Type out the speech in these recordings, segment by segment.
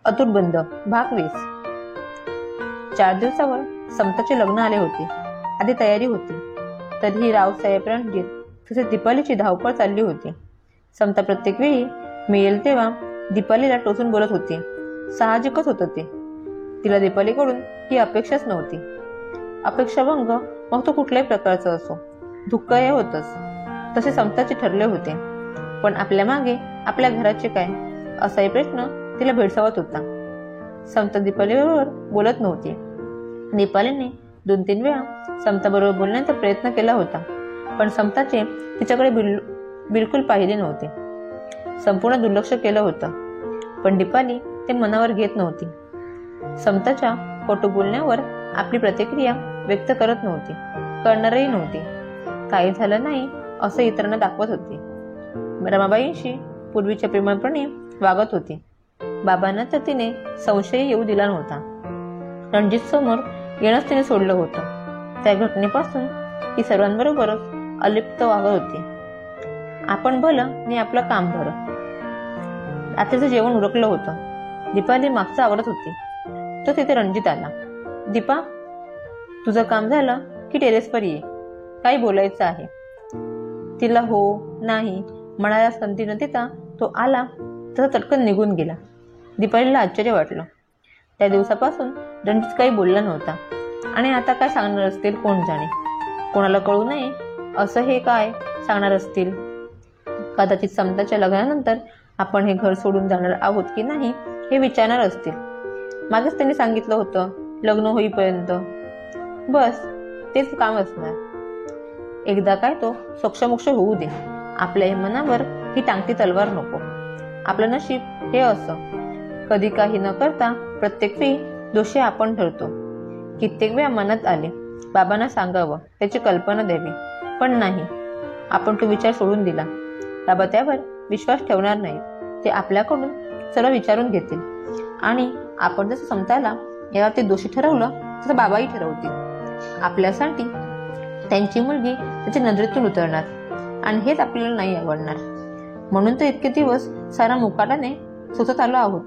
अतुटबंध भाग 20। 4 दिवसावर समताचे लग्न आले होते। आधी तयारी होती, तरीही रावसाहेब, रणजित तसेच दीपालीची धावपळ चालली होती। समता प्रत्येक वेळी मिळेल तेव्हा दीपालीला टोचून बोलत होती। साहजिकच होतं ते, तिला दीपालीकडून ही अपेक्षाच नव्हती। अपेक्षाभंग मग तो कुठल्याही प्रकारचा असो, दुःख हे होतंच, तसे समताचे ठरले होते। पण आपल्या मागे आपल्या घराचे काय, असाही प्रश्न तिला भेडसावत होता। समता दीपालीबरोबर बोलत नव्हती। दीपालीने 2-3 वेळा समताबरोबर बोलण्याचा प्रयत्न केला होता, पण समताचे तिच्याकडे बिलकुल पाहिले नव्हते, संपूर्ण दुर्लक्ष केलं होतं। पण दीपाली ते मनावर घेत नव्हती, समताच्या कटू बोलण्यावर आपली प्रतिक्रिया व्यक्त करत नव्हती, करणारही नव्हती। काही झालं नाही असं इतरांना दाखवत होती। रमाबाईंशी पूर्वीच्या प्रेमाप्रमाणे वागत होती। बाबांना तर तिने संशय येऊ दिला नव्हता। रणजित समोर येणंच तिने सोडलं होतं। त्या घटनेपासून ती सर्वांबरोबरच अलिप्त वागत होती। आपण भलं आणि आपलं काम बरं। रात्रीचं जेवण उरकलं होतं। दीपाली मागचं आवरत होती, तो तिथे रणजित आला। दीपा, तुझं काम झालं की टेरेसवर ये, काही बोलायचं आहे। तिला हो नाही म्हणायला संधी न देता तो आला तसा चटकन निघून गेला। दीपालीला आश्चर्य वाटलं। त्या दिवसापासून रणजित काही बोलला नव्हता, आणि आता काय सांगणार असतील कोण जाणे। कोणाला कळू नये असं हे काय सांगणार असतील। कदाचित समताच्या लग्नानंतर आपण हे घर सोडून जाणार आहोत की नाही हे विचारणार असतील। मागेच त्यांनी सांगितलं होतं, लग्न होईपर्यंत बस तेच काम असणार। एकदा काय तो सोक्षमोक्ष होऊ दे। आपल्या मनावर ही टांगती तलवार नको। आपलं नशीब हे असं, कधी काही न करता प्रत्येक वेळी दोषी आपण ठरतो। कित्येक वेळा मनात आले बाबांना सांगावं, त्याची कल्पना द्यावी, पण नाही, आपण तो विचार सोडून दिला। बाबा त्यावर विश्वास ठेवणार नाही, ते आपल्याकडून सर्व विचारून घेतील, आणि आपण जसं समताला याला ते दोषी ठरवलं तसं बाबाही ठरवतील। आपल्यासाठी त्यांची मुलगी त्याच्या नजरेतून उतरणार, आणि हेच आपल्याला नाही आवडणार। म्हणून तर इतके दिवस सारा मुकाटाने सोसत आलो आहोत।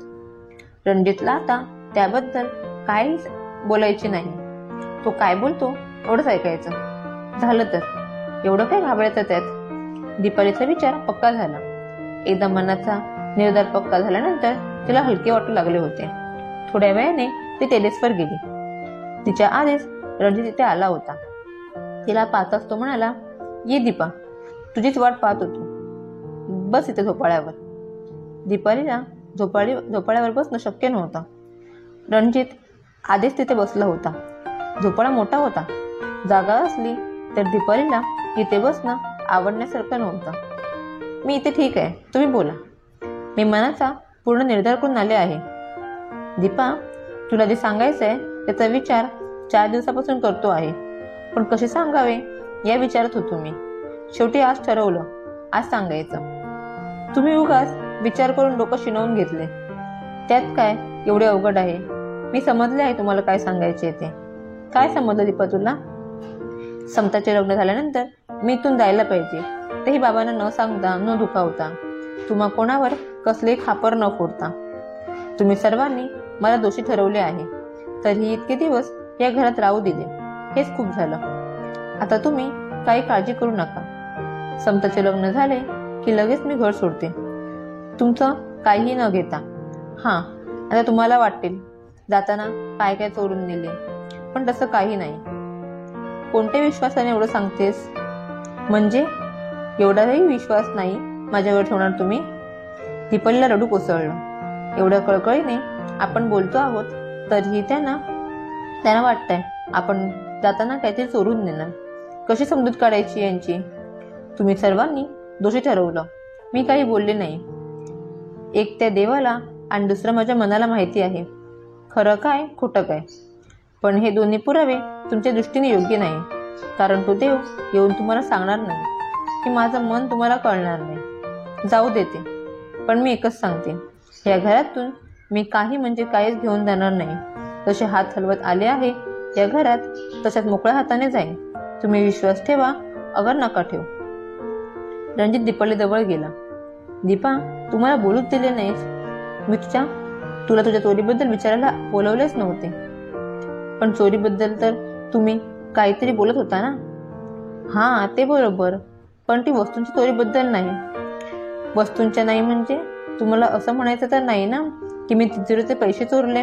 रणजितला आता त्याबद्दल काहीच बोलायचे नाही। तो काय बोलतो एवढंच ऐकायचं। झालं तर एवढं काय घाबरायचं त्यात। दीपालीचा विचार पक्का झाला। एकदा मनाचा निर्धार पक्का झाल्यानंतर तिला हलके वाटू लागले होते। थोड्या वेळाने ती टेरेसवर गेली। तिच्या आधीच रणजित तिथे आला होता। तिला पाहताच तो म्हणाला, ये दीपा, तुझीच वाट पाहत होतो, बस इथे झोपाळ्यावर। दीपालीला झोपाळ्यावर बसणं शक्य नव्हतं। रणजित आधीच तिथे बसला होता। झोपाळा मोठा होता। जागा असली तर दीपालीला इथे बसणं आवडण्यासारखं नव्हतं। मी इथे ठीक आहे, तुम्ही बोला, मी मनाचा पूर्ण निर्धार करून आले आहे। दीपा, तुला जे सांगायचंय त्याचा विचार 4 दिवसापासून करतो आहे, पण कसे सांगावे या विचारात होतो मी। शेवटी आज ठरवलं, आज सांगायचं। तुम्ही उगाच विचार करून डोकं शिनवून घेतले, त्यात काय एवढे अवघड आहे। मी समजले आहे तुम्हाला काय सांगायचे ते। काय समजलं दीपा तुला? समताचे लग्न झाल्यानंतर मी इथून जायला पाहिजे, तेही बाबांना न सांगता, न दुखावता, तुम्हा कोणावर कसले खापर न फोडता। तुम्ही सर्वांनी मला दोषी ठरवले आहे, तरीही इतके दिवस या घरात राहू दिले, हेच खूप झालं। आता तुम्ही काही काळजी करू नका। समताचे लग्न झाले की लगेच मी घर सोडते, तुमचं काहीही न घेता। हां, आता तुम्हाला वाटेल जाताना काय काय चोरून नेले, पण तसं काही नाही। कोणत्या विश्वासाने एवढं सांगतेस? म्हणजे एवढाही विश्वास नाही माझ्यावर ठेवणार तुम्ही? दीपालीला रडू कोसळलं। एवढ्या कळकळीने आपण बोलतो आहोत, तरीही त्यांना वाटतंय आपण जाताना काहीतरी चोरून नेणार। कशी समजूत काढायची यांची? तुम्ही सर्वांनी दोषी ठरवलं, मी काही बोलले नाही। एक त्या देवाला आणि दुसरं माझ्या मनाला माहिती आहे, खरं काय खोटं काय। पण हे दोन्ही पुरावे तुमच्या दृष्टीने योग्य नाही, कारण तो देव येऊन तुम्हाला सांगणार नाही की माझं मन तुम्हाला कळणार नाही। जाऊ देते, पण मी एकच सांगते, या घरातून मी काही म्हणजे काहीच घेऊन जाणार नाही। जसे हात हलवत आले आहे या घरात, तशाच मोकळ्या हाताने जाईन। तुम्ही विश्वास ठेवा अगर नका ठेवू। रणजित दीपाली जवळ गेला। दीपा, तुम्हाला बोलूच दिले नाहीस, मी तुझ्या तुला तुझ्या चोरीबद्दल विचारायला बोलवलेच नव्हते. पण चोरीबद्दल तर तुम्ही काहीतरी बोलत होता ना? हा, ते बरोबर, पण ती वस्तूंच्या चोरीबद्दल नाही. वस्तूंच्या नाही म्हणजे तुम्हाला असं म्हणायचं तर नाही ना की मी तिजोरीचे पैसे चोरले?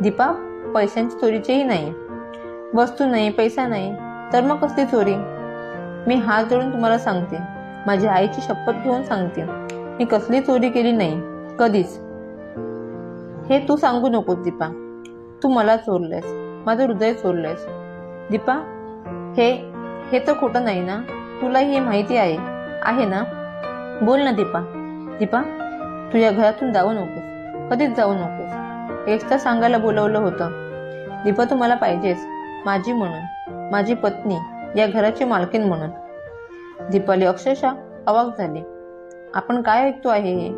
दीपा, पैशांची चोरीचेही नाही. वस्तू नाही, पैसा नाही, तर मग कसली चोरी? मी हात जोडून तुम्हाला सांगते, माझ्या आईची शपथ घेऊन सांगते, मी कसली चोरी केली नाही, कधीच. हे तू सांगू नकोस दीपा. तू मला चोरलेस, माझं हृदय चोरलेस. दीपा, हे तर खोटं नाही ना? तुलाही हे माहिती आहे ना? बोल ना दीपा. दीपा, तू या घरातून जाऊ नकोस, कधीच जाऊ नकोस. हेच तर सांगायला बोलवलं होतं. दीपा, तू मला पाहिजेस, माझी म्हणून, माझी पत्नी, या घराची मालकीण म्हणून. दीपाली अक्षरशः अवाक झाली. आपण काय ऐकतो आहे हे?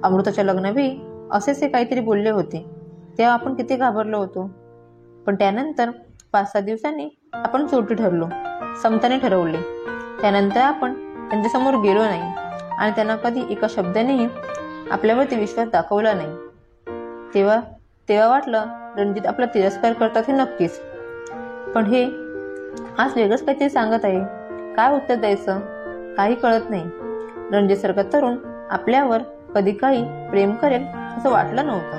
अमृताच्या लग्नावेळी असेच हे काहीतरी बोलले होते, तेव्हा आपण किती घाबरलो होतो. पण त्यानंतर 5-6 दिवसांनी आपण चोरटी ठरलो, समताने ठरवले. त्यानंतर आपण त्यांच्यासमोर गेलो नाही आणि त्यांना कधी एका शब्दानेही आपल्यावरती विश्वास दाखवला नाही. तेव्हा वाटलं रणजित आपला तिरस्कार करतात हे नक्कीच. पण हे आज वेगळंच काहीतरी सांगत आहे. काय उत्तर द्यायचं काही कळत नाही. रणजित सारखा तरुण आपल्यावर कधी काही प्रेम करेल असं वाटलं नव्हतं.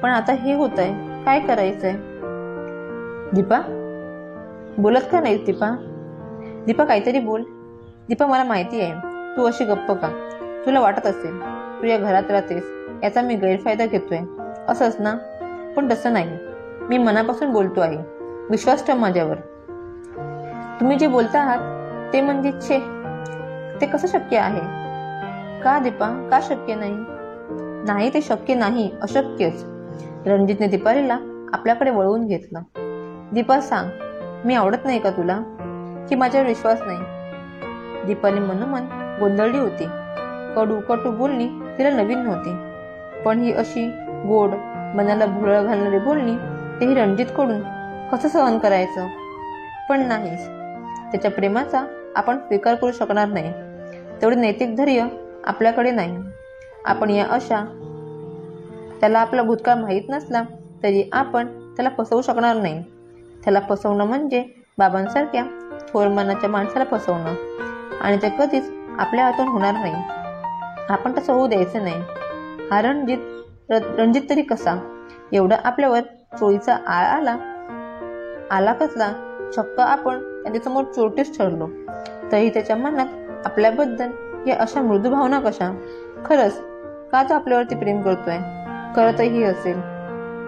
पण आता हे होत आहे, काय करायचंय? दीपा, बोलत का नाहीस दीपा? दीपा, काहीतरी बोल. दीपा, मला माहिती आहे तू अशी गप्प का. तुला वाटत असेल तू या घरात राहतेस, याचा मी गैरफायदा घेतोय, असंच ना? पण तसं नाही, मी मनापासून बोलतो आहे. विश्वास ठेव माझ्यावर. तुम्ही जे बोलता आहात ते म्हणजे ते कसं शक्य आहे? का दीपा, का शक्य नाही? नाही, ते शक्य नाही, अशक्यच. रणजितने दीपालीला आपल्याकडे वळवून घेतलं. दीपा, सांग, मी आवडत नाही का तुला, की माझ्यावर विश्वास नाही? दीपाली मनोमन गोंधळली होती. कटू बोलणी तिला नवीन नव्हती, पण ही अशी गोड, मनाला भुरळ घालणारी बोलणी तेही रणजितकडून कसं सहन करायचं? पण नाहीच, त्याच्या प्रेमाचा आपण स्वीकार करू शकणार नाही. तेवढे नैतिक धैर्य आपल्याकडे नाही. आपण या अशा, त्याला आपला भूतकाळ माहीत नसला तरी आपण त्याला फसवू शकणार नाही. त्याला फसवणं म्हणजे बाबांसारख्या थोर मनाच्या माणसाला फसवणं, आणि ते कधीच आपल्या हातून होणार नाही. आपण तसं होऊ द्यायचं नाही. हा रणजित तरी कसा? एवढा आपल्यावर चोरीचा आळ आला कसला? चक्क आपण त्यांच्यासमोर चोरटीच ठरलो, तरी त्याच्या मनात आपल्याबद्दल या अशा मृदू भावना कशा? खरंच का तो आपल्यावरती प्रेम करतोय? करतही असेल,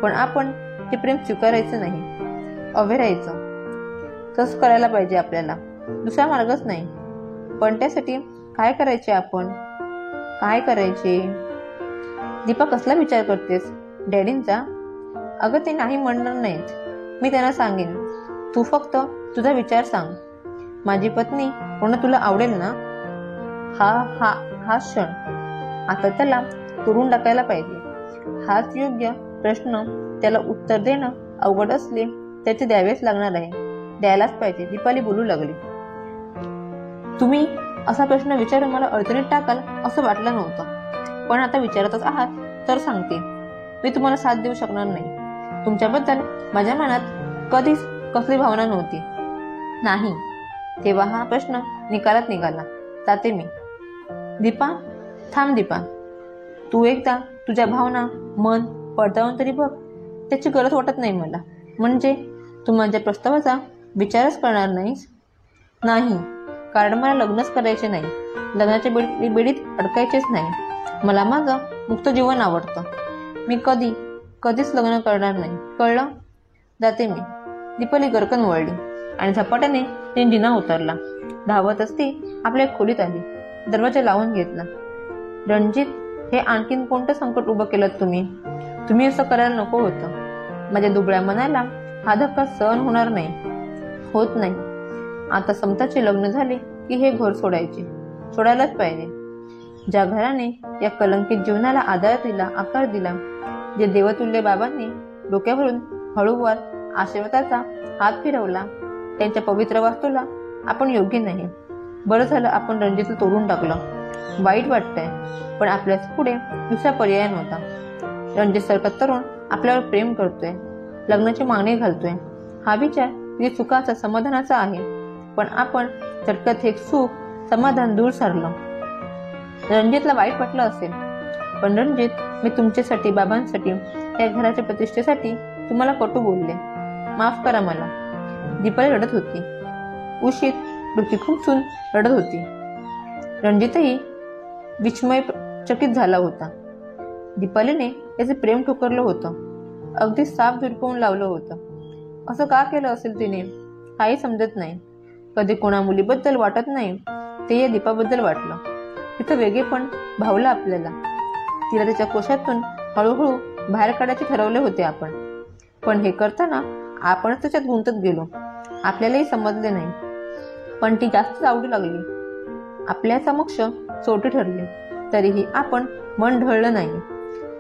पण आपण हे प्रेम स्वीकारायचं नाही, अवेरायचं. तसं करायला पाहिजे आपल्याला, दुसरा मार्गच नाही. पण त्यासाठी काय करायचे? आपण काय करायचे? दीपा, कसला विचार करतेस? डॅडींचा? अगं, ते नाही म्हणणार नाहीत, मी त्यांना सांगेन. तू फक्त तुझा विचार सांग. माझी पत्नी होणं तुला आवडेल ना? हा क्षण आता त्याला तोडून टाकायला पाहिजे. हाच योग्य प्रश्न. त्याला उत्तर देणं अवघड असले तर ते द्यावेच लागणार आहे, द्यायलाच पाहिजे. दीपाली बोलू लागली. तुम्ही असा प्रश्न विचारून मला अडचणीत टाकाल असं वाटलं नव्हतं, पण आता विचारतच आहात तर सांगते, मी तुम्हाला साथ देऊ शकणार नाही. तुमच्याबद्दल माझ्या मनात कधीच कसली भावना नव्हती. नाही, तेव्हा हा प्रश्न निकालात निघाला. जाते मी. दीपा, थांब दीपा, तू एकदा तुझ्या भावना मन पडताळून तरी बघ. त्याची गरज वाटत नाही मला. म्हणजे तू माझ्या प्रस्तावाचा विचारच करणार नाहीस? नाही, कारण मला लग्नच करायचे नाही, लग्नाच्या बेडीत अडकायचेच नाही. मला माझं मुक्त जीवन आवडतं. मी कधीच लग्न करणार नाही, कळलं? जाते मी. दीपाली गरकन वळली आणि झपाट्याने तिने जिना उतरला. धावतच ती आपल्या खोलीत आली. दरवाजा लावून घेतला. रणजित, हे आणखीन कोणतं संकट उभं केलं तुम्ही असं करायला नको होतं. माझ्या दुबळ्या मनाला हा धक्का सहन होणार नाही, होत नाही. आता समताचे लग्न झाले की हे घर सोडायलाच पाहिजे. ज्या घराने या कलंकित जीवनाला आकार दिला, जे देवतुल्य बाबांनी डोक्यावरून हळूवार आशीर्वादाचा हात फिरवला, त्यांच्या पवित्र वास्तूला आपण योग्य नाही. बरं झालं आपण रणजितला तोडून टाकलं. वाईट वाटतंय, पण आपल्याच पुढे दुसरा पर्याय नव्हता. रणजित सारखा तरुण आपल्यावर प्रेम करतोय, लग्नाची मागणी घालतोय. हा विचार किती सुखाचा, समाधानाचा आहे. पण आपण झटक्यात हे सुख, समाधान दूर सारलं. रणजितला वाईट वाटलं असेल, पण रणजित, मी तुमच्यासाठी, बाबांसाठी, या घराच्या प्रतिष्ठेसाठी तुम्हाला कटू बोलले. माफ करा मला. दीपाली रडत होती. उशीत डोकी खुपसून रडत होती. रणजितही विस्मयचकित झाला होता. दीपालीने याचे प्रेम ठोकरलं होतं, अगदी साफ झुरपवून लावलं होतं. असं का केलं असेल तिने, काही समजत नाही. कधी कोणा मुलीबद्दल वाटत नाही, ते या दीपाबद्दल वाटलं. तिथं वेगळेपण भावलं आपल्याला. तिला तिच्या कोशातून हळूहळू बाहेर काढायचे ठरवले होते आपण. पण हे करताना आपणच त्याच्यात गुंतत गेलो. आपल्यालाही समजले नाही, पण ती जास्तच आवडू लागली. आपल्या समक्ष सोटी ठरली. तरीही आपण मन ढळलं नाही.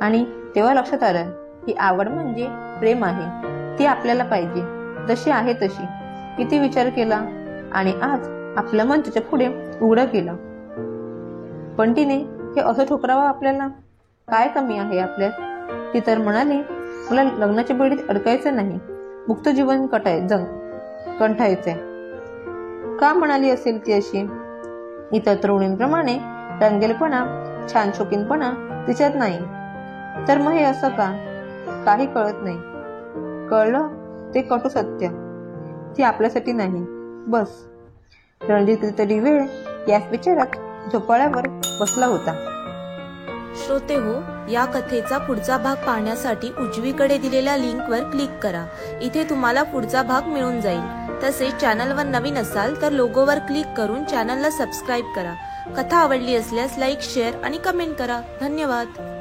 आणि तेव्हा लक्षात आलं, ही आवड म्हणजे प्रेम आहे. ती आपल्याला पाहिजे, जशी आहे तशी. किती विचार केला, आणि आज आपलं मन तिच्या पुढे उघडं केलं. पण तिने हे असं ठोकरावं आपल्याला? काय कमी आहे आपल्यात? ती तर म्हणाली, मला लग्नाच्या बेडीत अडकायचं नाही, मुक्त जीवन कंठायचंय. का म्हणाली असेल ती अशी? इतर तरुणींप्रमाणे रंगेलपणा, छान शौकीनपणा तिच्यात नाही. तर मग हे असं का? काही कळत नाही. कळलं ते कटू सत्य. ती आपल्यासाठी नाही, बस. रणजित कितीतरी वेळ याच विचारात झोपाळ्यावर बसला होता. श्रोतेहो, या कथेचा पुढचा भाग पाहण्यासाठी उजवीकडे दिलेल्या लिंकवर क्लिक करा. इथे तुम्हाला पुढचा भाग मिळून जाईल. तसेच चॅनलवर नवीन असाल तर लोगोवर क्लिक करून चॅनलला सबस्क्राईब करा. कथा आवडली असल्यास लाईक, शेअर आणि कमेंट करा. धन्यवाद.